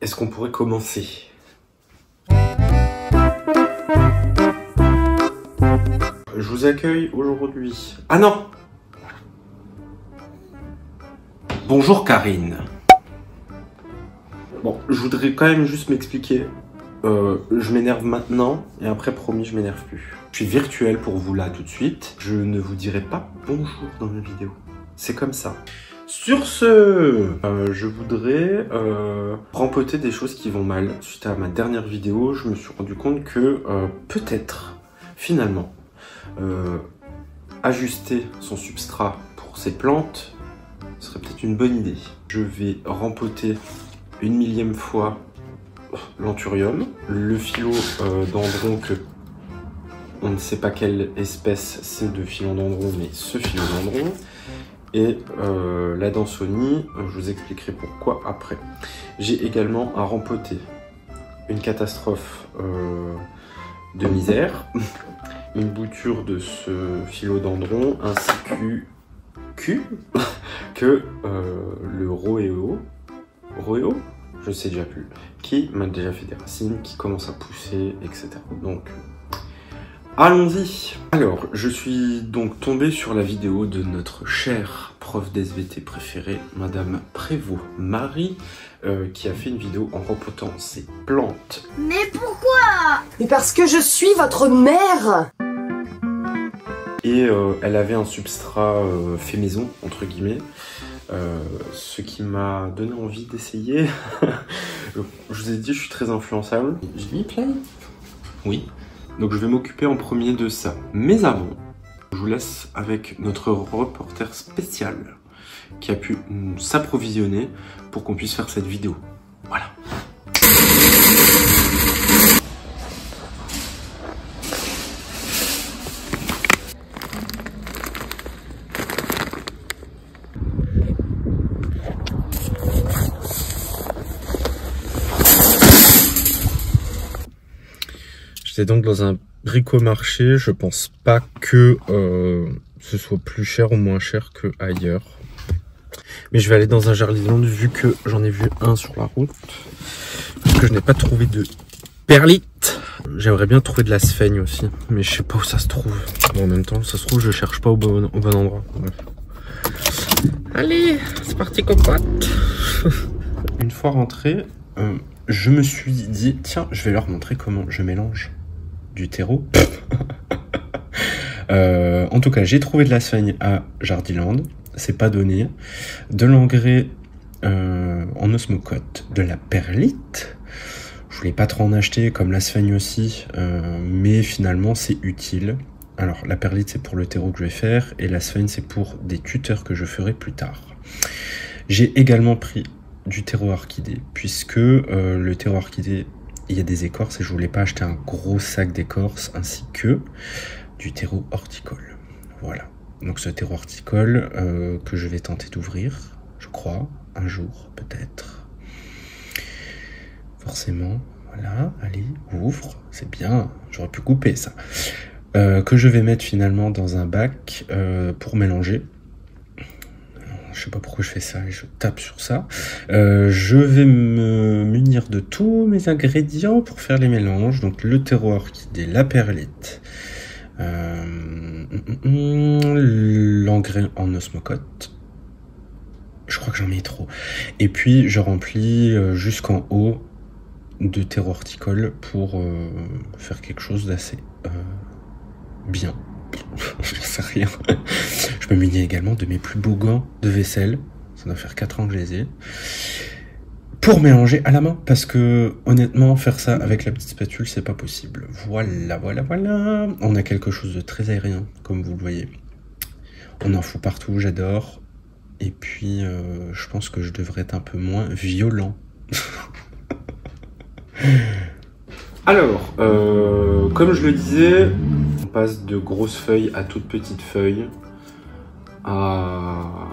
Est-ce qu'on pourrait commencer? Je vous accueille aujourd'hui. Ah non! Bonjour Karine. Bon, je voudrais quand même juste m'expliquer. Je m'énerve maintenant et après promis je m'énerve plus. Je suis virtuel pour vous là tout de suite. Je ne vous dirai pas bonjour dans ma vidéo. C'est comme ça. Sur ce, je voudrais rempoter des choses qui vont mal. Suite à ma dernière vidéo, je me suis rendu compte que peut-être, finalement, ajuster son substrat pour ses plantes serait peut-être une bonne idée. Je vais rempoter une millième fois l'anthurium, le philodendron que on ne sait pas quelle espèce c'est de philodendron, mais ce philodendron. Et la dansonie, je vous expliquerai pourquoi après. J'ai également à rempoter une catastrophe de misère, une bouture de ce philodendron, ainsi que le roéo, je sais déjà plus, qui m'a déjà fait des racines, qui commencent à pousser, etc. Donc, allons-y. Alors, je suis donc tombé sur la vidéo de notre chère prof d'SVT préférée, Madame Prévost-Marie, qui a fait une vidéo en rempotant ses plantes. Mais pourquoi? Mais parce que je suis votre mère. Et elle avait un substrat fait maison, entre guillemets, ce qui m'a donné envie d'essayer. Je vous ai dit, je suis très influençable. J'ai mis plein. Oui. Donc je vais m'occuper en premier de ça. Mais avant, je vous laisse avec notre reporter spécial qui a pu s'approvisionner pour qu'on puisse faire cette vidéo. Voilà. J'étais donc dans un bricomarché, je pense pas que ce soit plus cher ou moins cher que ailleurs. Mais je vais aller dans un Jardiland vu que j'en ai vu un sur la route. Parce que je n'ai pas trouvé de perlite. J'aimerais bien trouver de la sphaigne aussi, mais je sais pas où ça se trouve. Bon, en même temps, ça se trouve, je cherche pas au bon endroit. Bref. Allez, c'est parti cocotte. Une fois rentré, je me suis dit, tiens, je vais leur montrer comment je mélange du terreau. En tout cas, j'ai trouvé de la sphaigne à Jardiland, c'est pas donné. De l'engrais en osmocote, de la perlite. Je voulais pas trop en acheter, comme la sphaigne aussi, mais finalement c'est utile. Alors la perlite c'est pour le terreau que je vais faire, et la sphaigne c'est pour des tuteurs que je ferai plus tard. J'ai également pris du terreau orchidée, puisque le terreau orchidée, il y a des écorces et je voulais pas acheter un gros sac d'écorces, ainsi que du terreau horticole. Voilà. Donc ce terreau horticole que je vais tenter d'ouvrir, je crois, un jour peut-être. Forcément, voilà, allez, ouvre, c'est bien, j'aurais pu couper ça. Que je vais mettre finalement dans un bac pour mélanger. Je sais pas pourquoi je fais ça et je tape sur ça. Je vais me munir de tous mes ingrédients pour faire les mélanges. Donc le terreau orchidée, la perlite, l'engrais en osmocote. Je crois que j'en mets trop. Et puis je remplis jusqu'en haut de terreau horticole pour faire quelque chose d'assez bien. Je sais rien. Je me munis également de mes plus beaux gants de vaisselle. Ça doit faire 4 ans que je les ai. Pour mélanger à la main. Parce que, honnêtement, faire ça avec la petite spatule, c'est pas possible. Voilà. On a quelque chose de très aérien, comme vous le voyez. On en fout partout, j'adore. Et puis, je pense que je devrais être un peu moins violent. Alors, comme je le disais, on passe de grosses feuilles à toutes petites feuilles, à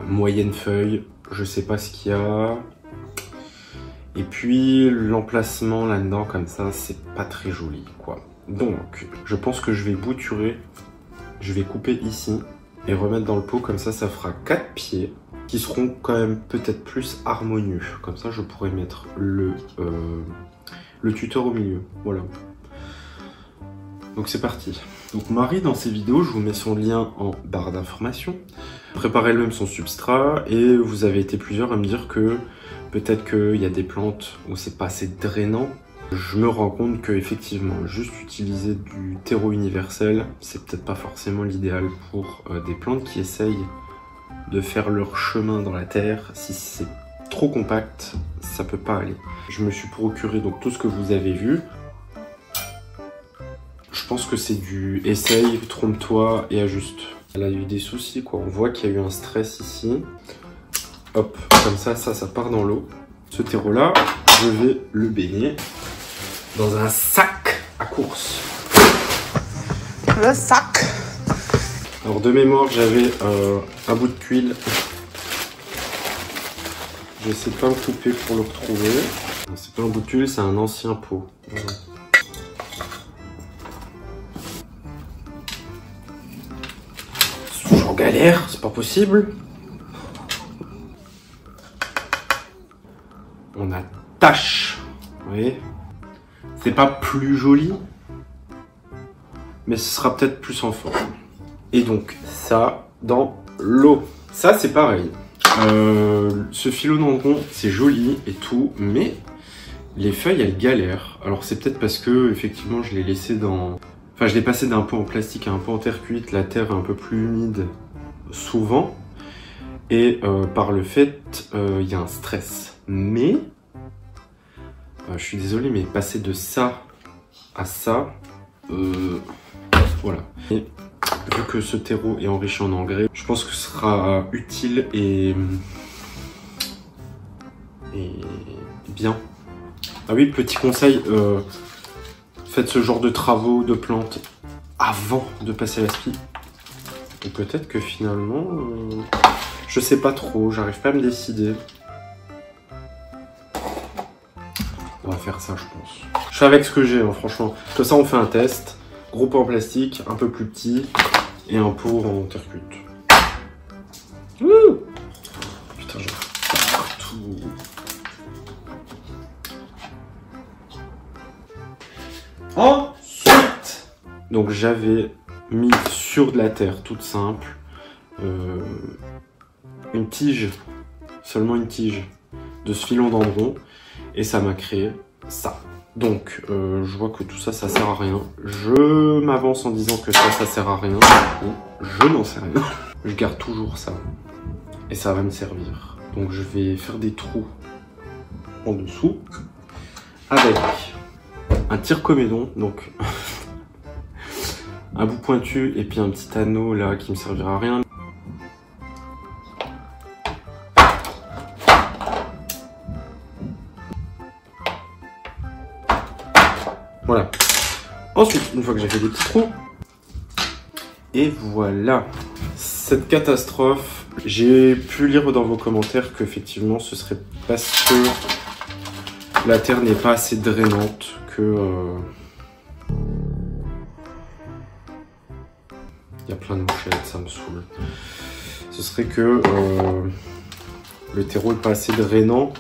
moyenne feuille, je sais pas ce qu'il y a. Et puis l'emplacement là-dedans comme ça, c'est pas très joli quoi. Donc, je pense que je vais bouturer, je vais couper ici et remettre dans le pot. Comme ça fera 4 pieds qui seront quand même peut-être plus harmonieux. Comme ça, je pourrais mettre le tuteur au milieu. Voilà. Donc c'est parti. Donc Marie, dans ses vidéos, je vous mets son lien en barre d'informations. Préparez elle-même son substrat et vous avez été plusieurs à me dire que peut-être qu'il y a des plantes où c'est pas assez drainant. Je me rends compte que effectivement, juste utiliser du terreau universel, c'est peut-être pas forcément l'idéal pour des plantes qui essayent de faire leur chemin dans la terre. Si c'est trop compact, ça peut pas aller. Je me suis procuré donc tout ce que vous avez vu. Je pense que c'est du essaye, trompe-toi et ajuste. Elle a eu des soucis quoi, on voit qu'il y a eu un stress ici. Hop, comme ça part dans l'eau. Ce terreau là, je vais le baigner dans un sac à course. Le sac. Alors de mémoire, j'avais un bout de tuile. Je vais essayer de pas me couper pour le retrouver. C'est pas un bout de tuile, c'est un ancien pot. Voilà. Toujours en galère, c'est pas possible. On attache, vous voyez. C'est pas plus joli, mais ce sera peut-être plus en forme. Et donc, ça dans l'eau. Ça, c'est pareil. Ce philodendron, c'est joli et tout, mais les feuilles, elles galèrent. Alors, c'est peut-être parce que, effectivement, je l'ai laissé dans... Enfin, je l'ai passé d'un pot en plastique à un pot en terre cuite. La terre est un peu plus humide, souvent. Et par le fait, il y a un stress. Mais... je suis désolé, mais passer de ça à ça, voilà. Et vu que ce terreau est enrichi en engrais, je pense que ce sera utile et bien. Ah oui, petit conseil, faites ce genre de travaux de plantes avant de passer à la spie. Et peut-être que finalement, je sais pas trop, j'arrive pas à me décider. On va faire ça, je pense. Je fais avec ce que j'ai, hein, franchement. Comme ça, on fait un test. Gros pot en plastique, un peu plus petit, et un pot en terre cuite. Wouh! Putain, j'en fais partout. Ensuite, donc j'avais mis sur de la terre toute simple une tige, seulement une tige de ce philodendron. Et ça m'a créé ça. Donc, je vois que tout ça, ça sert à rien. Je m'avance en disant que ça sert à rien. Je n'en sais rien. Je garde toujours ça. Et ça va me servir. Donc, je vais faire des trous en dessous. Avec un tire-comédon. Donc, un bout pointu et puis un petit anneau là qui me servira à rien. Voilà. Ensuite, une fois que j'ai fait des petits trous, et voilà. Cette catastrophe, j'ai pu lire dans vos commentaires qu'effectivement ce serait parce que la terre n'est pas assez drainante que... Il y a plein de mouchettes, ça me saoule. Ce serait que le terreau n'est pas assez drainant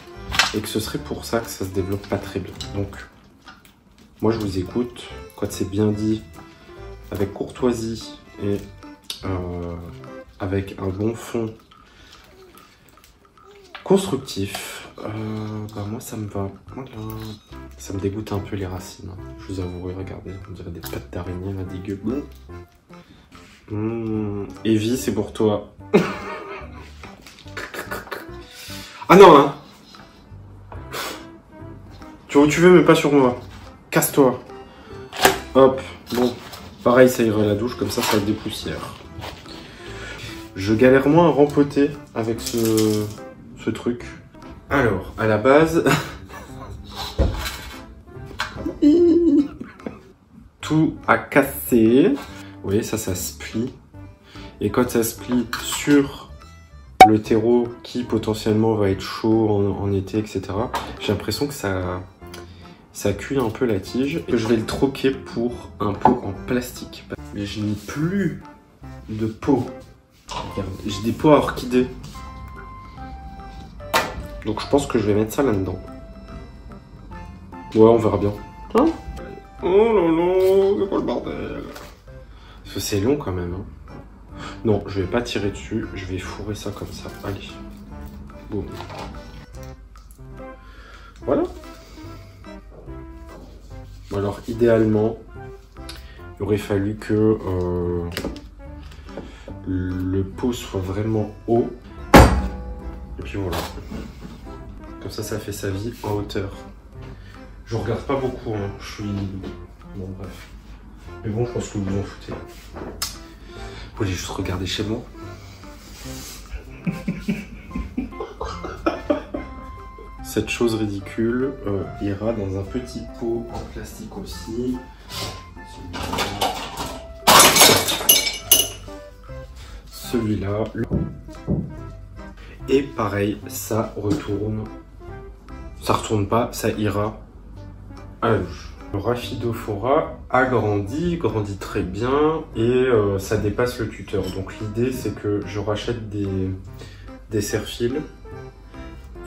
et que ce serait pour ça que ça se développe pas très bien. Donc... moi, je vous écoute quand c'est bien dit, avec courtoisie et avec un bon fond constructif. Moi, ça me va. Voilà. Ça me dégoûte un peu les racines. Je vous avouerai, regardez, on dirait des pattes d'araignée, là, dégueu. Evie, c'est pour toi. Ah non, hein. Tu vois où tu veux, mais pas sur moi. Casse-toi. Hop. Bon. Pareil, ça ira à la douche, comme ça dépoussière. Je galère moins à rempoter avec ce truc. Alors, à la base... tout a cassé. Vous voyez, ça se plie. Et quand ça se plie sur le terreau qui potentiellement va être chaud en été, etc., j'ai l'impression que ça cuit un peu la tige. Et je vais le troquer pour un pot en plastique. Mais je n'ai plus de pot Regarde, j'ai des pots à orchidées. Donc je pense que je vais mettre ça là-dedans. Ouais, on verra bien. Hein? Oh là là, c'est quoi le bordel? Parce que c'est long quand même. Hein. Non, je vais pas tirer dessus, je vais fourrer ça comme ça. Allez. Boum. Voilà. Alors idéalement, il aurait fallu que le pot soit vraiment haut. Et puis voilà. Comme ça fait sa vie en hauteur. Je regarde pas beaucoup, hein. Je suis... Bon bref. Mais bon, je pense que vous vous en foutez. Vous voulez juste regarder chez moi. Cette chose ridicule ira dans un petit pot en plastique aussi. Celui-là. Et pareil, ça retourne. Ça retourne pas, ça ira à la douche. Le Rhaphidophora a grandit très bien et ça dépasse le tuteur. Donc l'idée c'est que je rachète des serre-fils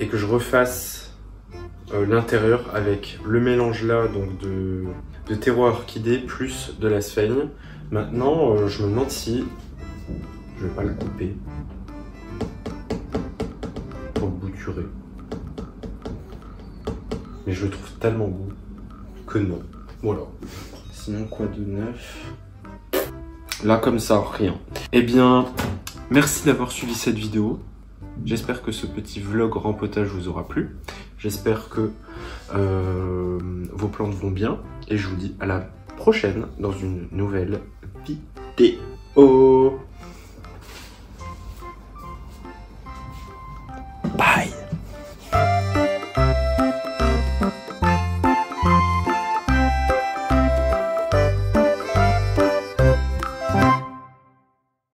et que je refasse l'intérieur avec le mélange là donc de terreau orchidée plus de la sphaigne. Maintenant je me demande si je vais pas le couper pour le bouturer. Mais je le trouve tellement beau que non. Voilà. Sinon quoi de neuf? Là comme ça, rien. Eh bien, merci d'avoir suivi cette vidéo. J'espère que ce petit vlog rempotage vous aura plu. J'espère que vos plantes vont bien. Et je vous dis à la prochaine dans une nouvelle vidéo.